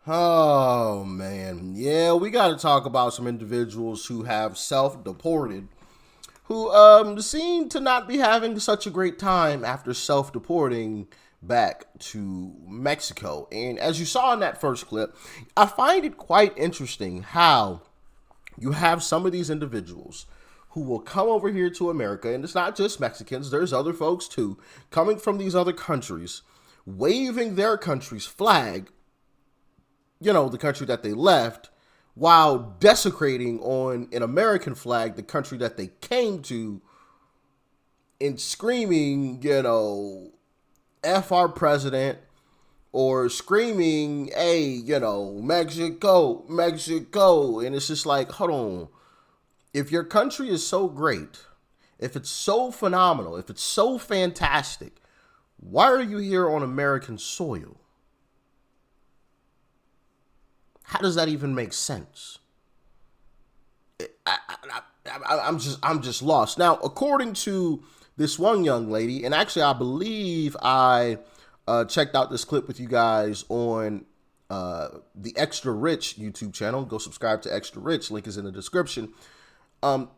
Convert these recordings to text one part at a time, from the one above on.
Oh man, yeah, we got to talk about some individuals who have self-deported, who seem to not be having such a great time after self-deporting back to Mexico. And as you saw in that first clip, I find it quite interesting how you have some of these individuals who will come over here to America, and it's not just Mexicans, there's other folks too, coming from these other countries, waving their country's flag, the country that they left, while desecrating on an American flag, the country that they came to, and screaming, F our president, or screaming, hey, Mexico, Mexico. And it's just like, hold on. If your country is so great, if it's so phenomenal, if it's so fantastic, why are you here on American soil? How does that even make sense? I'm just lost. Now, according to this one young lady, and actually I believe I checked out this clip with you guys on the Extra Rich YouTube channel. Go subscribe to Extra Rich. Link is in the description. I'm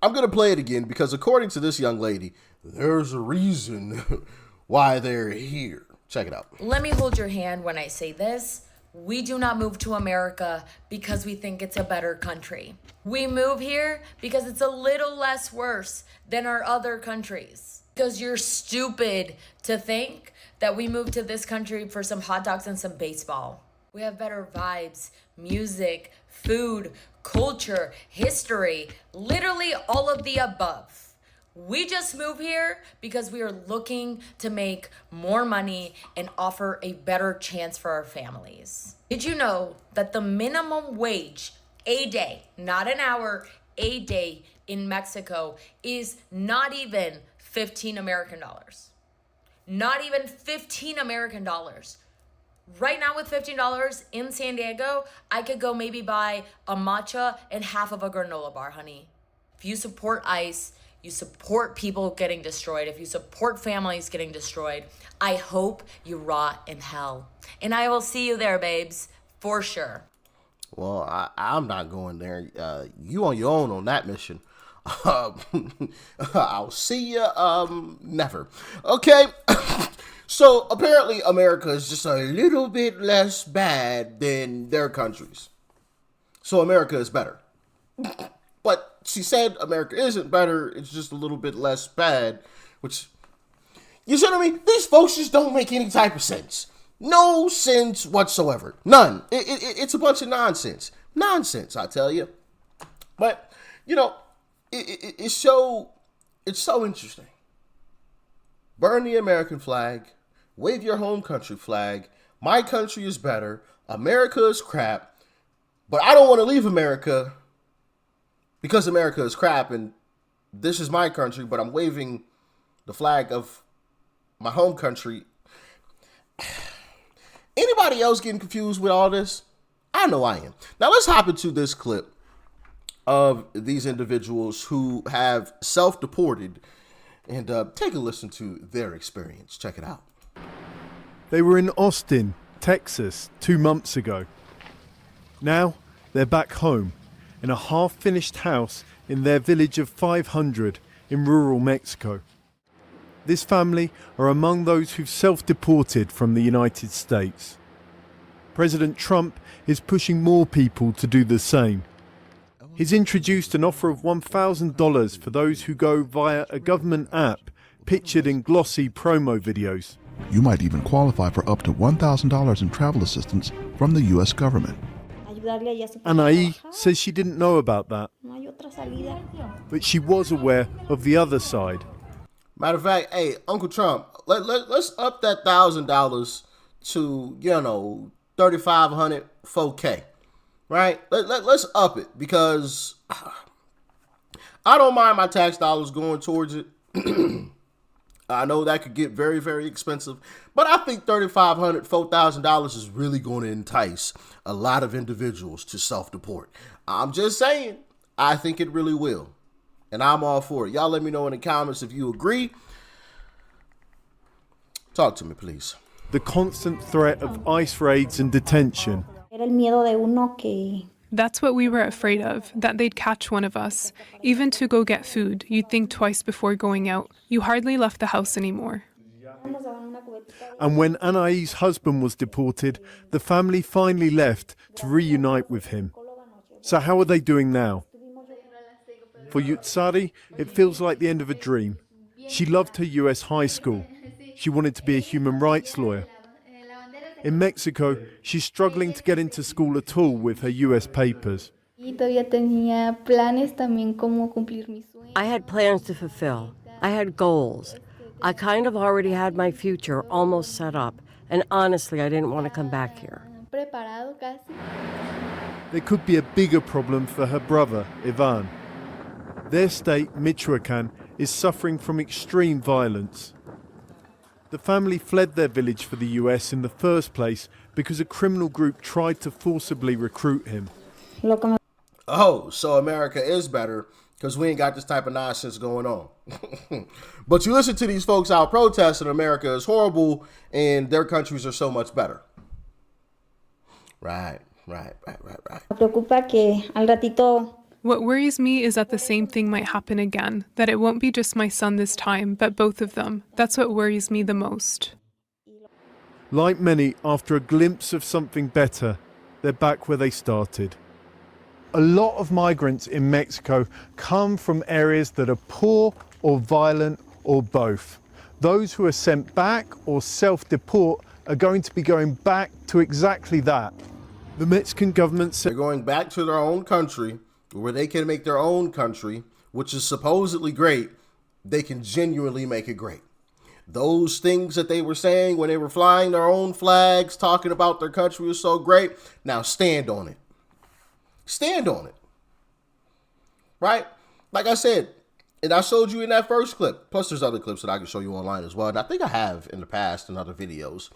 going to play it again because according to this young lady, there's a reason why they're here. Check it out. Let me hold your hand when I say this. We do not move to America because we think it's a better country. We move here because it's a little less worse than our other countries. Because you're stupid to think that we moved to this country for some hot dogs and some baseball. We have better vibes, music, food, culture, history, literally all of the above. We just moved here because we are looking to make more money and offer a better chance for our families. Did you know that the minimum wage a day, not an hour, a day in Mexico is not even 15 American dollars? Not even 15 American dollars. Right now with $15 in San Diego, I could go maybe buy a matcha and half of a granola bar, honey. If you support ICE, you support people getting destroyed. If you support families getting destroyed, I hope you rot in hell. And I will see you there, babes, for sure. Well, I'm not going there. You on your own on that mission. I'll see you never. Okay. So apparently America is just a little bit less bad than their countries. So America is better. But she said America isn't better, it's just a little bit less bad, which, you see what I mean? These folks just don't make any type of sense. No sense whatsoever. None. It's a bunch of nonsense. Nonsense, I tell you. But, it's so interesting. Burn the American flag. Wave your home country flag. My country is better. America is crap. But I don't want to leave America because America is crap and this is my country, but I'm waving the flag of my home country. Anybody else getting confused with all this? I know I am. Now let's hop into this clip of these individuals who have self-deported and take a listen to their experience. Check it out. They were in Austin, Texas, 2 months ago. Now they're back home in a half-finished house in their village of 500 in rural Mexico. This family are among those who've self-deported from the United States. President Trump is pushing more people to do the same. He's introduced an offer of $1,000 for those who go via a government app pictured in glossy promo videos. You might even qualify for up to $1,000 in travel assistance from the U.S. government. Anaí says she didn't know about that, but she was aware of the other side. Matter of fact, hey, Uncle Trump, let's up that $1,000 to, $3,500, $4K, right? Let's up it because I don't mind my tax dollars going towards it. I know that could get very, very expensive, but I think $3,500, $4,000 is really going to entice a lot of individuals to self-deport. I'm just saying, I think it really will, and I'm all for it. Y'all let me know in the comments if you agree. Talk to me, please. the constant threat of ICE raids and detention. Era el miedo de uno que That's what we were afraid of, that they'd catch one of us. Even to go get food, you'd think twice before going out. You hardly left the house anymore. And when Anais' husband was deported, the family finally left to reunite with him. So how are they doing now? For Yutsari, it feels like the end of a dream. She loved her US high school. She wanted to be a human rights lawyer. In Mexico, she's struggling to get into school at all with her US papers. Y todavía tenía planes también como cumplir mis sueños. I had plans to fulfill. I had goals. I kind of already had my future almost set up, and honestly, I didn't want to come back here. Preparado casi. There could be a bigger problem for her brother, Ivan. Their state, Michoacan, is suffering from extreme violence. The family fled their village for the US in the first place because a criminal group tried to forcibly recruit him. lo que me Oh, so America is better because we ain't got this type of nonsense going on. But you listen to these folks out protesting, America is horrible and their countries are so much better. Right. preocupa que al ratito What worries me is that the same thing might happen again, that it won't be just my son this time, but both of them. That's what worries me the most. Like many, after a glimpse of something better, they're back where they started. A lot of migrants in Mexico come from areas that are poor or violent or both. Those who are sent back or self-deport are going to be going back to exactly that. The Mexican government said They're going back to their own country where they can make their own country, which is supposedly great. They can genuinely make it great. Those things that they were saying when they were flying their own flags, talking about their country was so great. Now stand on it. Stand on it. Right? Like I said, and I showed you in that first clip. Plus there's other clips that I can show you online as well. And I think I have in the past in other videos.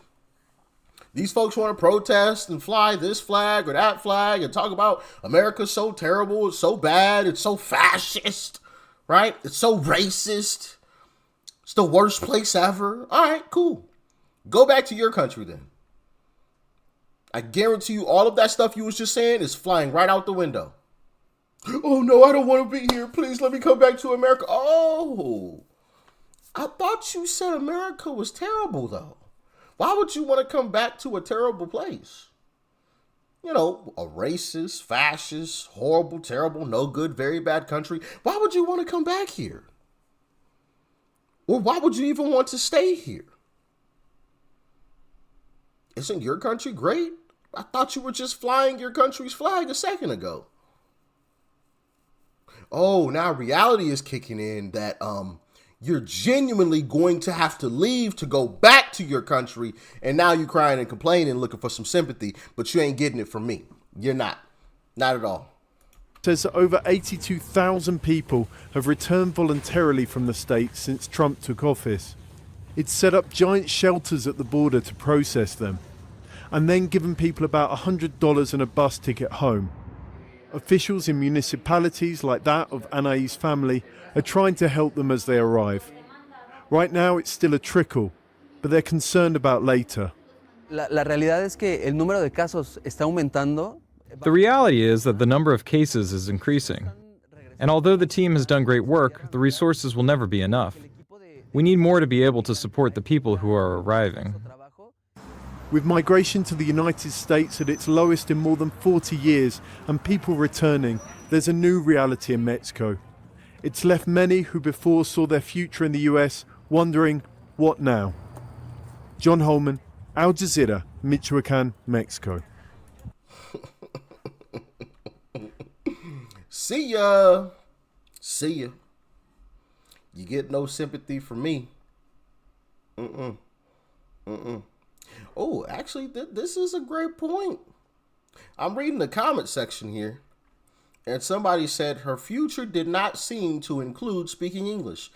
These folks want to protest and fly this flag or that flag and talk about America's so terrible, it's so bad, it's so fascist, right? It's so racist. It's the worst place ever. All right, cool. Go back to your country then. I guarantee you all of that stuff you was just saying is flying right out the window. Oh no, I don't want to be here. Please let me come back to America. Oh, I thought you said America was terrible though. Why would you want to come back to a terrible place? You know, a racist, fascist, horrible, terrible, no good, very bad country. Why would you want to come back here? Or why would you even want to stay here? Isn't your country great? I thought you were just flying your country's flag a second ago. Oh, now reality is kicking in that you're genuinely going to have to leave to go back to your country, and now you're crying and complaining, looking for some sympathy, but you ain't getting it from me. You're not. Not at all. says that over 82,000 people have returned voluntarily from the state since Trump took office. It's set up giant shelters at the border to process them, and then given people about $100 and a bus ticket home. Officials in municipalities like that of Anais' family are trying to help them as they arrive. Right now it's still a trickle, but they're concerned about later. La realidad es que el número de casos está aumentando. The reality is that the number of cases is increasing. And although the team has done great work, the resources will never be enough. We need more to be able to support the people who are arriving. With migration to the United States at its lowest in more than 40 years and people returning, there's a new reality in Mexico. It's left many who before saw their future in the US wondering, what now? John Holman, Al Jazeera, Michoacan, Mexico. See ya. See ya. You get no sympathy from me. Oh, actually, this is a great point. I'm reading the comment section here, and somebody said her future did not seem to include speaking English.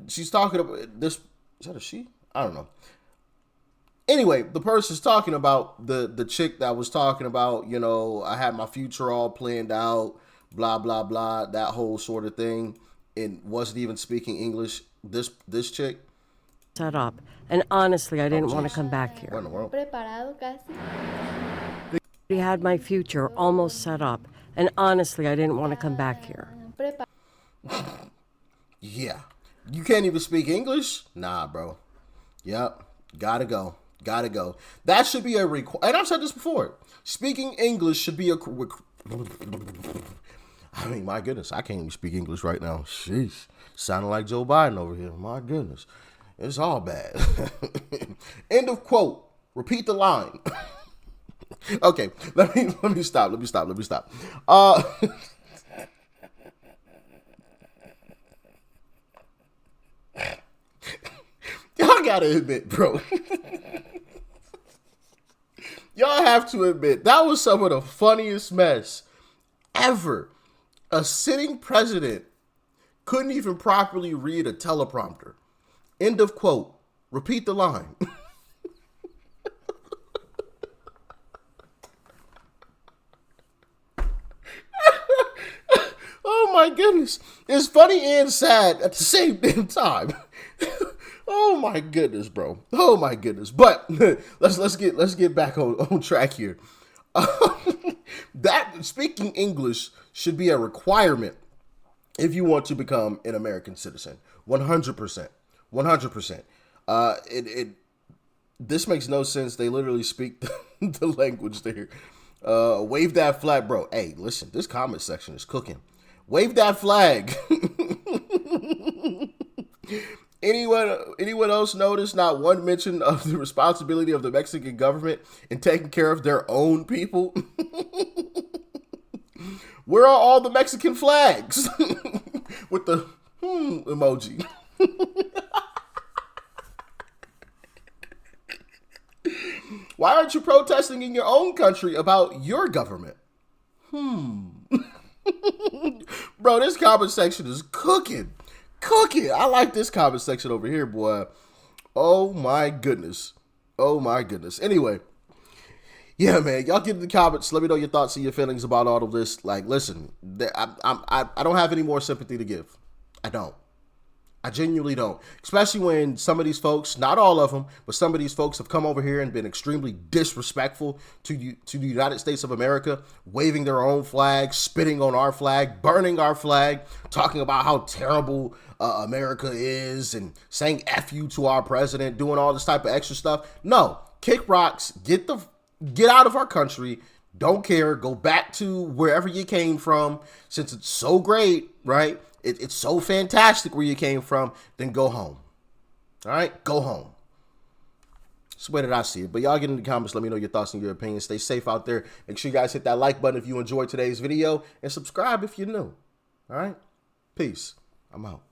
She's talking about this. Is that a she? I don't know. Anyway, the person's talking about the chick that was talking about, you know, I had my future all planned out, blah, blah, blah, that whole sort of thing, and wasn't even speaking English. This chick. set up, and honestly, I didn't want to jeez. come back here. What in the world? Preparado casi. I had my future almost set up, and honestly, I didn't want to come back here. Yeah. You can't even speak English? Nah, bro. Yep. Gotta go. Gotta go. That should be a and I've said this before. Speaking English should be a I mean, my goodness, I can't even speak English right now. Sheesh. Sounding like Joe Biden over here. My goodness. It's all bad. End of quote. Repeat the line. Okay, let me stop. Y'all gotta admit, bro. Y'all have to admit, that was some of the funniest mess ever. A sitting president couldn't even properly read a teleprompter. End of quote. Repeat the line. Oh my goodness. It's funny and sad at the same damn time. Oh my goodness, bro. Oh my goodness. But let's get back on track here. That speaking English should be a requirement if you want to become an American citizen. 100%. 100%. This makes no sense. They literally speak the language there. Wave that flag, bro. Hey, listen, this comment section is cooking. Wave that flag. Anyone else notice not one mention of the responsibility of the Mexican government in taking care of their own people? Where are all the Mexican flags? With the emoji. Why aren't you protesting in your own country about your government? Bro, this comment section is cooking. I like this comment section over here, boy. Oh my goodness. Anyway, yeah, man, y'all get in the comments. Let me know your thoughts and your feelings about all of this. Like, listen, I don't have any more sympathy to give. I genuinely don't. Especially when some of these folks, not all of them, but some of these folks have come over here and been extremely disrespectful to the United States of America, waving their own flag, spitting on our flag, burning our flag, talking about how terrible America is and saying F you to our president, doing all this type of extra stuff. No, kick rocks, get out of our country. Don't care. Go back to wherever you came from. Since it's so great, right? It's so fantastic where you came from, then go home. All right? Go home. That's the way that I see it. But y'all get in the comments. Let me know your thoughts and your opinions. Stay safe out there. Make sure you guys hit that like button if you enjoyed today's video. And subscribe if you're new. All right? Peace. I'm out.